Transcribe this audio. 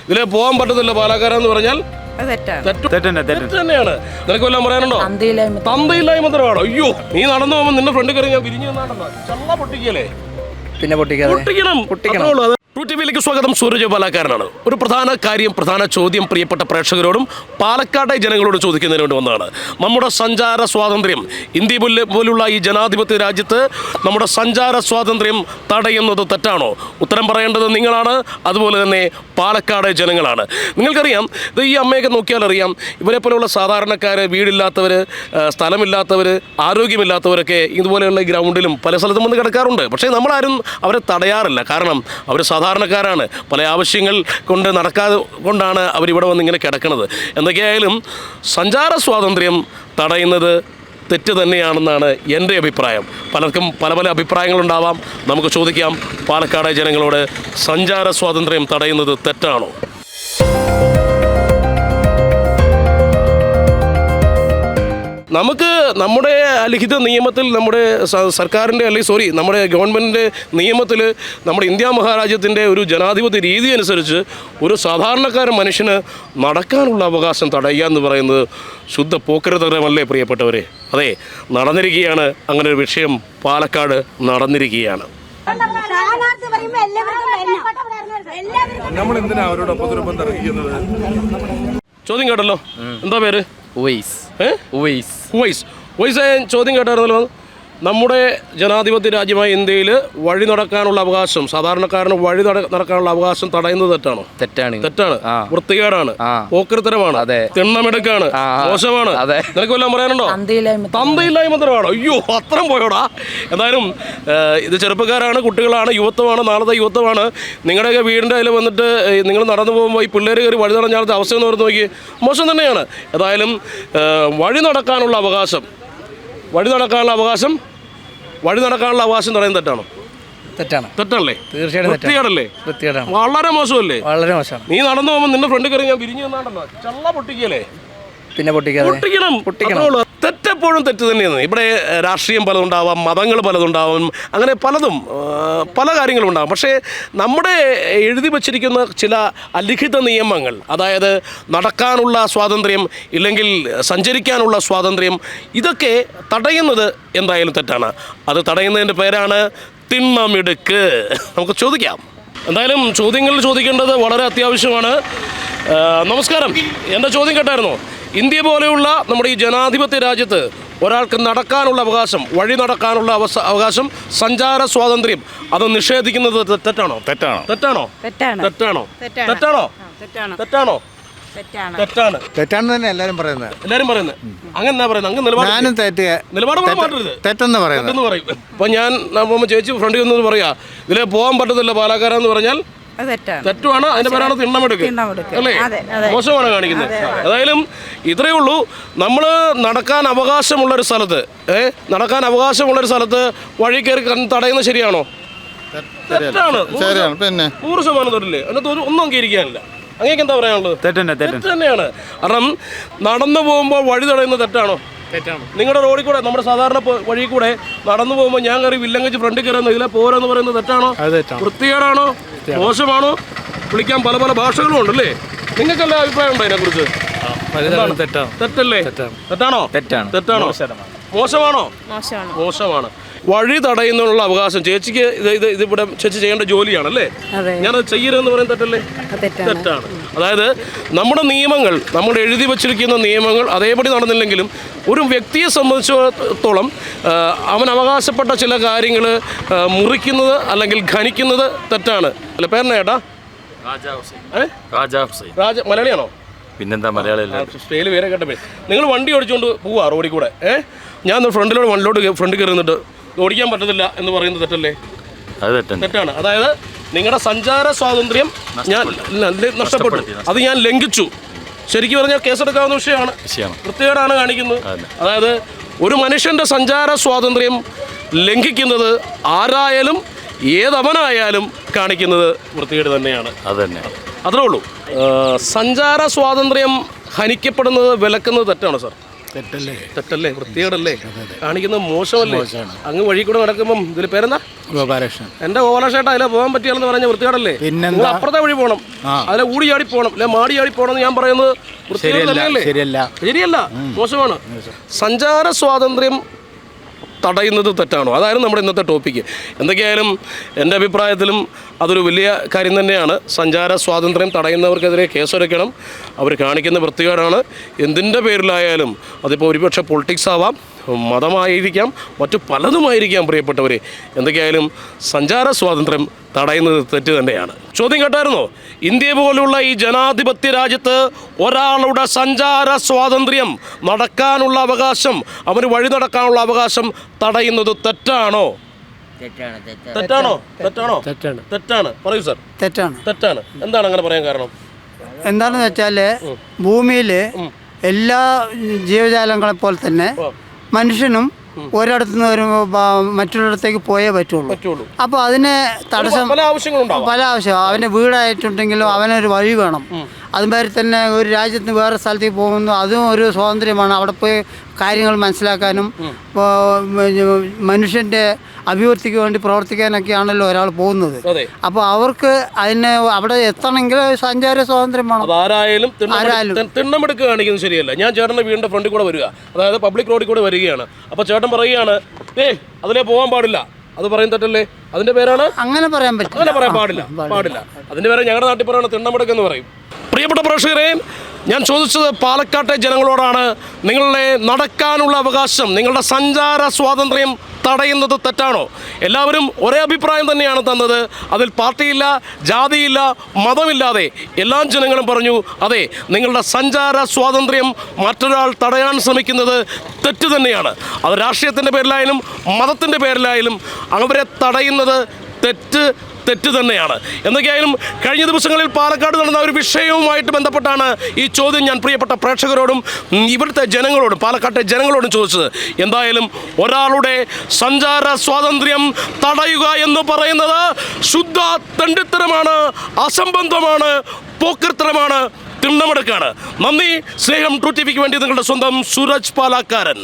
ഇതിലെ പോകാൻ പറ്റത്തില്ല പാലക്കാരെന്ന് പറഞ്ഞാൽ തന്നെയാണ്. നിനക്ക് വല്ലതും പറയാനുണ്ടോ? തന്തയില്ലായ്മ തരവാണോ? അയ്യോ, നീ നടന്നു പോകുമ്പോൾ നിന്റെ ഫ്രണ്ട് കയറി ഞാൻ പിരിഞ്ഞു തന്നാണ്ടല്ലോ. ചള്ള പൊട്ടിക്കല്ലേ? പിന്നെ പൊട്ടിക്കണം. ടിവിയിലേക്ക് സ്വാഗതം. സൂരജ് പാലക്കാരനാണ്. ഒരു പ്രധാന ചോദ്യം പ്രിയപ്പെട്ട പ്രേക്ഷകരോടും പാലക്കാട്ടെ ജനങ്ങളോട് ചോദിക്കുന്നതിന് വേണ്ടി വന്നതാണ്. നമ്മുടെ സഞ്ചാര സ്വാതന്ത്ര്യം, ഇന്ത്യ പോലുള്ള ഈ ജനാധിപത്യ രാജ്യത്ത് നമ്മുടെ സഞ്ചാര സ്വാതന്ത്ര്യം തടയുന്നത് തെറ്റാണോ? ഉത്തരം പറയേണ്ടത് നിങ്ങളാണ്, അതുപോലെ തന്നെ പാലക്കാട് ജനങ്ങളാണ്. നിങ്ങൾക്കറിയാം, ഇത് ഈ അമ്മയൊക്കെ നോക്കിയാൽ അറിയാം, ഇവരെ പോലെയുള്ള സാധാരണക്കാർ, വീടില്ലാത്തവർ, സ്ഥലമില്ലാത്തവർ, ആരോഗ്യമില്ലാത്തവരൊക്കെ ഇതുപോലെയുള്ള ഗ്രൗണ്ടിലും പല സ്ഥലത്തും വന്ന് കിടക്കാറുണ്ട്. പക്ഷേ നമ്മളാരും അവരെ തടയാറില്ല. കാരണം അവർ സാധാരണക്കാരാണ്. പല ആവശ്യങ്ങൾ കൊണ്ട് നടക്കാതെ കൊണ്ടാണ് അവരിവിടെ വന്ന് ഇങ്ങനെ കിടക്കുന്നത്. എന്തൊക്കെയായാലും സഞ്ചാര സ്വാതന്ത്ര്യം തടയുന്നത് തെറ്റ് തന്നെയാണെന്നാണ് എൻ്റെ അഭിപ്രായം. പലർക്കും പല അഭിപ്രായങ്ങളുണ്ടാവാം. നമുക്ക് ചോദിക്കാം പാലക്കാട് ജനങ്ങളോട്, സഞ്ചാര സ്വാതന്ത്ര്യം തടയുന്നത് തെറ്റാണോ? നമുക്ക് നമ്മുടെ ലിഖിത നിയമത്തിൽ, നമ്മുടെ സർക്കാരിൻ്റെ നമ്മുടെ ഗവൺമെൻറ്റിൻ്റെ നിയമത്തിൽ, നമ്മുടെ ഇന്ത്യ മഹാരാജ്യത്തിൻ്റെ ഒരു ജനാധിപത്യ രീതി അനുസരിച്ച് ഒരു സാധാരണക്കാരൻ മനുഷ്യന് നടക്കാനുള്ള അവകാശം തടയുക എന്ന് പറയുന്നത് ശുദ്ധ പോക്കരുതരമല്ലേ പ്രിയപ്പെട്ടവരെ? അതെ, നടന്നിരിക്കുകയാണ്. അങ്ങനെ ഒരു വിഷയം പാലക്കാട് നടന്നിരിക്കുകയാണ്. ചോദ്യം കേട്ടല്ലോ, എന്താ പേര്? ചോദ്യം കേട്ടായിരുന്നല്ലോ. നമ്മുടെ ജനാധിപത്യ രാജ്യമായ ഇന്ത്യയിൽ വഴി നടക്കാനുള്ള അവകാശം, സാധാരണക്കാരന് വഴി നടക്കാനുള്ള അവകാശം തടയുന്നത് തെറ്റാണ്. വൃത്തികേടാണ്, പോക്കരുത്തരമാണ്, തിണ്ണമെടുക്കാണ്, മോശമാണ്. നിനക്ക് വല്ലതും പറയാനുണ്ടോ? തന്തയില്ലായ്മ തരവാണോ? അയ്യോ, അത്രയും പോയോടാ. എന്തായാലും ഇത് ചെറുപ്പക്കാരാണ്, കുട്ടികളാണ്, യുവത്വമാണ്, നാളത്തെ യുവത്വമാണ്. നിങ്ങളുടെയൊക്കെ വീടിൻ്റെ അതിൽ വന്നിട്ട് നിങ്ങൾ നടന്നു പോകുമ്പോൾ ഈ പിള്ളേർ കയറി വഴി നടഞ്ഞാലത്തെ അവസ്ഥ എന്ന് പറഞ്ഞ് നോക്കി, മോശം തന്നെയാണ്. ഏതായാലും വഴി നടക്കാനുള്ള അവകാശം പറയുന്നത് തെറ്റാണല്ലേ? തീർച്ചയായിട്ടും വളരെ മോശമല്ലേ? വളരെ മോശം. നീ നടന്നു പോകുമ്പോൾ നിന്റെ ഫ്രണ്ട് കയറി ഞാൻ പിരിഞ്ഞു തന്നാണ്ടല്ലോ. ചള്ള പൊട്ടിക്കല്ലേ? പിന്നെ പൊട്ടിക്കണം. തെറ്റെപ്പോഴും തെറ്റ് തന്നെയാണ്. ഇവിടെ രാഷ്ട്രീയം പലതുണ്ടാവാം, മതങ്ങൾ പലതുണ്ടാവും, അങ്ങനെ പല കാര്യങ്ങളും ഉണ്ടാകും. പക്ഷേ നമ്മുടെ എഴുതി വച്ചിരിക്കുന്ന ചില അലിഖിത നിയമങ്ങൾ, അതായത് നടക്കാനുള്ള സ്വാതന്ത്ര്യം, ഇല്ലെങ്കിൽ സഞ്ചരിക്കാനുള്ള സ്വാതന്ത്ര്യം, ഇതൊക്കെ തടയുന്നത് എന്തായാലും തെറ്റാണ്. അത് തടയുന്നതിൻ്റെ പേരാണ് തിണ്ണമെടുക്ക്. നമുക്ക് ചോദിക്കാം. എന്തായാലും ചോദ്യങ്ങൾ ചോദിക്കേണ്ടത് വളരെ അത്യാവശ്യമാണ്. നമസ്കാരം, എൻ്റെ ചോദ്യം കേട്ടായിരുന്നോ? ഇന്ത്യ പോലെയുള്ള നമ്മുടെ ഈ ജനാധിപത്യ രാജ്യത്ത് ഒരാൾക്ക് നടക്കാനുള്ള അവകാശം, വഴി നടക്കാനുള്ള അവകാശം, സഞ്ചാര സ്വാതന്ത്ര്യം, അത് നിഷേധിക്കുന്നത് തെറ്റാണോ? തെറ്റാണ് തന്നെ എല്ലാരും പറയുന്നത്. അങ്ങനെ തെറ്റെന്ന് പറയുന്നത്. ഇപ്പൊ ഞാൻ ചേച്ചി ഫ്രണ്ടിൽ നിന്ന് പറയാ, ഇതിലെ പോകാൻ പറ്റത്തില്ല പാലക്കാരെന്ന് പറഞ്ഞാൽ തെറ്റുമാണ്. അതിന്റെ പേരാണ് തിണ്ണമെടുക്ക് അല്ലേ? മോശമാണ് കാണിക്കുന്നത്. ഏതായാലും ഇത്രയേ ഉള്ളൂ. നമ്മൾ നടക്കാൻ അവകാശമുള്ളൊരു സ്ഥലത്ത് വഴി കയറി തടയുന്നത് ശരിയാണോ? തെറ്റാണ്. 100% തൊട്ടില്ലേ? അതിനകത്ത് ഒന്നും അംഗീകരിക്കാനില്ല. അങ്ങേക്ക് എന്താ പറയാനുള്ളത്? തെറ്റ് തന്നെയാണ്. കാരണം നടന്നു പോകുമ്പോൾ വഴി തടയുന്നത് തെറ്റാണോ? നിങ്ങളുടെ റോഡിൽ കൂടെ, നമ്മുടെ സാധാരണ വഴി കൂടെ നടന്നു പോകുമ്പോൾ ഞാൻ കയറി വില്ലങ്കച്ച് ഫ്രണ്ടിൽ കയറുന്ന ഇതിലെ പോരെന്ന് പറയുന്നത് തെറ്റാണോ? വൃത്തികേടാണോ? മോശമാണോ? വിളിക്കാൻ പല ഭാഷകളും ഉണ്ടല്ലേ? നിങ്ങൾക്കല്ല അഭിപ്രായം ഉണ്ടോ അതിനെക്കുറിച്ച്? തെറ്റല്ലേ? തെറ്റാണോ? മോശമാണ്. വഴി തടയുന്നതിനുള്ള അവകാശം ചേച്ചിക്ക് ഇതിവിടെ ചേച്ചി ചെയ്യേണ്ട ജോലിയാണല്ലേ? ഞാനത് ചെയ്യരുതെന്ന് പറയുന്നത് തെറ്റല്ലേ? തെറ്റാണ്. അതായത് നമ്മുടെ നിയമങ്ങൾ, നമ്മൾ എഴുതി വച്ചിരിക്കുന്ന നിയമങ്ങൾ അതേപടി നടന്നില്ലെങ്കിലും ഒരു വ്യക്തിയെ സംബന്ധിച്ചിടത്തോളം അവൻ അവകാശപ്പെട്ട ചില കാര്യങ്ങൾ മുറിക്കുന്നത് അല്ലെങ്കിൽ ഖനിക്കുന്നത് തെറ്റാണ്. അല്ല, പേരെന്നാ ചേട്ടാ? മലയാളിയാണോ? പിന്നെന്താ മലയാളി? സ്റ്റേയിൽ പേരെ കേട്ട പേര്. നിങ്ങൾ വണ്ടി ഓടിച്ചുകൊണ്ട് പോവാ റോഡിൽ കൂടെ, ഞാൻ വണ്ടിലോട്ട് ഫ്രണ്ടിൽ കയറുന്നിട്ട് ഓടിക്കാൻ പറ്റത്തില്ല എന്ന് പറയുന്നത് തെറ്റല്ലേ? തെറ്റാണ്. അതായത് നിങ്ങളുടെ സഞ്ചാര സ്വാതന്ത്ര്യം ഞാൻ നഷ്ടപ്പെട്ടു, അത് ഞാൻ ലംഘിച്ചു. ശരിക്കും പറഞ്ഞാൽ കേസെടുക്കാവുന്ന വിഷയമാണ്. വൃത്തികേടാണ് കാണിക്കുന്നത്. അതായത് ഒരു മനുഷ്യൻ്റെ സഞ്ചാര സ്വാതന്ത്ര്യം ലംഘിക്കുന്നത് ആരായാലും ഏതവനായാലും കാണിക്കുന്നത് വൃത്തികേട് തന്നെയാണ്. അത്രേ ഉള്ളൂ. സഞ്ചാര സ്വാതന്ത്ര്യം ഹനിക്കപ്പെടുന്നത്, വിലക്കുന്നത് തെറ്റാണോ സാർ? തെറ്റല്ലേ? വൃത്തികേടല്ലേ? കാണിക്കുന്നത് മോശമല്ലേ? അങ്ങ് വഴി കൂടെ നടക്കുമ്പം ഇതിൽ പേരെന്താ? ഗോപാലകൃഷ്ണൻ. എന്റെ ഗോപാലകൃഷ്ണേട്ടാ അതിലെ പോകാൻ പറ്റിയാലെന്ന് പറഞ്ഞ വൃത്തികേടല്ലേ? നിങ്ങൾ അപ്പുറത്തെ വഴി പോകണം, അതിലെ ഊടി ചാടി പോകണം, അല്ലെ മാടി ചാടി പോകണം എന്ന് ഞാൻ പറയുന്നത് ശരിയല്ല, മോശമാണ്. സഞ്ചാര സ്വാതന്ത്ര്യം തടയുന്നത് തെറ്റാണോ? അതായിരുന്നു നമ്മുടെ ഇന്നത്തെ ടോപ്പിക്ക്. എന്തൊക്കെയായാലും എൻ്റെ അഭിപ്രായത്തിലും അതൊരു വലിയ കാര്യം തന്നെയാണ്. സഞ്ചാര സ്വാതന്ത്ര്യം തടയുന്നവർക്കെതിരെ കേസെടുക്കണം. അവർ കാണിക്കുന്ന വൃത്തികേടാണ്. എന്തിൻ്റെ പേരിലായാലും അതിപ്പോൾ ഒരുപക്ഷെ പൊളിറ്റിക്സ് ആവാം, മതമായിരിക്കാം, മറ്റു പലതുമായിരിക്കാം. പ്രിയപ്പെട്ടവരെ, എന്തൊക്കെയായാലും സഞ്ചാര സ്വാതന്ത്ര്യം തടയുന്നത് തെറ്റ് തന്നെയാണ്. ചോദ്യം കേട്ടായിരുന്നോ? ഇന്ത്യ പോലുള്ള ഈ ജനാധിപത്യ രാജ്യത്ത് ഒരാളുടെ സഞ്ചാര സ്വാതന്ത്ര്യം, നടക്കാനുള്ള അവകാശം, അവന് വഴി നടക്കാനുള്ള അവകാശം തടയുന്നത് തെറ്റാണോ? തെറ്റാണ്. പറയൂ സാർ. തെറ്റാണ്. എന്താണ് അങ്ങനെ പറയാൻ കാരണം? എന്താണെന്ന് വെച്ചാൽ ഭൂമിയിൽ എല്ലാ ജീവജാലങ്ങളെ പോലെ തന്നെ മനുഷ്യനും ഒരിടത്തു നിന്ന് മറ്റൊരിടത്തേക്ക് പോയേ പറ്റുള്ളൂ. അപ്പോൾ അതിന് തടസ്സം പല ആവശ്യം. അവൻ്റെ വീടായിട്ടുണ്ടെങ്കിലും അവനൊരു വഴി വേണം. അതുമാതിരി തന്നെ ഒരു രാജ്യത്ത് നിന്ന് വേറെ സ്ഥലത്തേക്ക് പോകുന്നു, അതും ഒരു സ്വാതന്ത്ര്യമാണ്. അവിടെ പോയി കാര്യങ്ങൾ മനസ്സിലാക്കാനും മനുഷ്യൻ്റെ അഭിവൃദ്ധിക്ക് വേണ്ടി പ്രവർത്തിക്കാനൊക്കെയാണല്ലോ ഒരാൾ പോകുന്നത്. അപ്പോൾ അവർക്ക് അതിന് അവിടെ എത്തണമെങ്കിൽ സഞ്ചാര സ്വാതന്ത്ര്യം വേണം. ആരായാലും തിണ്ണമെടുക്കുക കാണിക്കുന്നത് ശരിയല്ല. ഞാൻ ചേട്ടൻ്റെ വീടിൻ്റെ ഫ്രണ്ടിൽ കൂടെ വരിക, അതായത് പബ്ലിക് റോഡിൽ കൂടെ വരികയാണ്. അപ്പോൾ ചേട്ടൻ പറയുകയാണ്, അതിലേ പോകാൻ പാടില്ല. അത് പറയും തെറ്റല്ലേ? അതിൻ്റെ പേരാണ് അങ്ങനെ പറയാൻ പറ്റും. അങ്ങനെ പറയാൻ പാടില്ല. അതിൻ്റെ പേര് ഞങ്ങളുടെ നാട്ടിൽ പറയുന്നത് തിണ്ണമെടുക്കെന്ന് പറയും. പ്രിയപ്പെട്ട പ്രേക്ഷകരെ, ഞാൻ ചോദിച്ചത് പാലക്കാട്ടെ ജനങ്ങളോടാണ്. നിങ്ങളുടെ നടക്കാനുള്ള അവകാശം, നിങ്ങളുടെ സഞ്ചാര സ്വാതന്ത്ര്യം തടയുന്നത് തെറ്റാണോ? എല്ലാവരും ഒരേ അഭിപ്രായം തന്നെയാണ് തന്നത്. അതിൽ പാർട്ടിയില്ല, ജാതിയില്ല, മതമില്ലാതെ എല്ലാ ജനങ്ങളും പറഞ്ഞു, അതെ, നിങ്ങളുടെ സഞ്ചാര സ്വാതന്ത്ര്യം മറ്റൊരാൾ തടയാൻ ശ്രമിക്കുന്നത് തെറ്റ് തന്നെയാണ്. അത് രാഷ്ട്രീയത്തിൻ്റെ പേരിലായാലും മതത്തിൻ്റെ പേരിലായാലും അവരെ തടയുന്നത് തെറ്റ് തന്നെയാണ്. എന്തൊക്കെയായാലും കഴിഞ്ഞ ദിവസങ്ങളിൽ പാലക്കാട് നടന്ന ഒരു വിഷയവുമായിട്ട് ബന്ധപ്പെട്ടാണ് ഈ ചോദ്യം ഞാൻ പ്രിയപ്പെട്ട പ്രേക്ഷകരോടും ഇവിടുത്തെ ജനങ്ങളോടും പാലക്കാട്ടെ ജനങ്ങളോടും ചോദിച്ചത്. എന്തായാലും ഒരാളുടെ സഞ്ചാര സ്വാതന്ത്ര്യം തടയുക എന്ന് പറയുന്നത് ശുദ്ധ തെണ്ടിത്തരമാണ്, അസംബന്ധമാണ്, പോക്കർത്തരമാണ്, തിണ്ണമെടുക്കാണ്. നന്ദി, സ്നേഹം. ട്രൂ ടിവിക്ക് വേണ്ടി നിങ്ങളുടെ സ്വന്തം സൂരജ് പാലക്കാരൻ.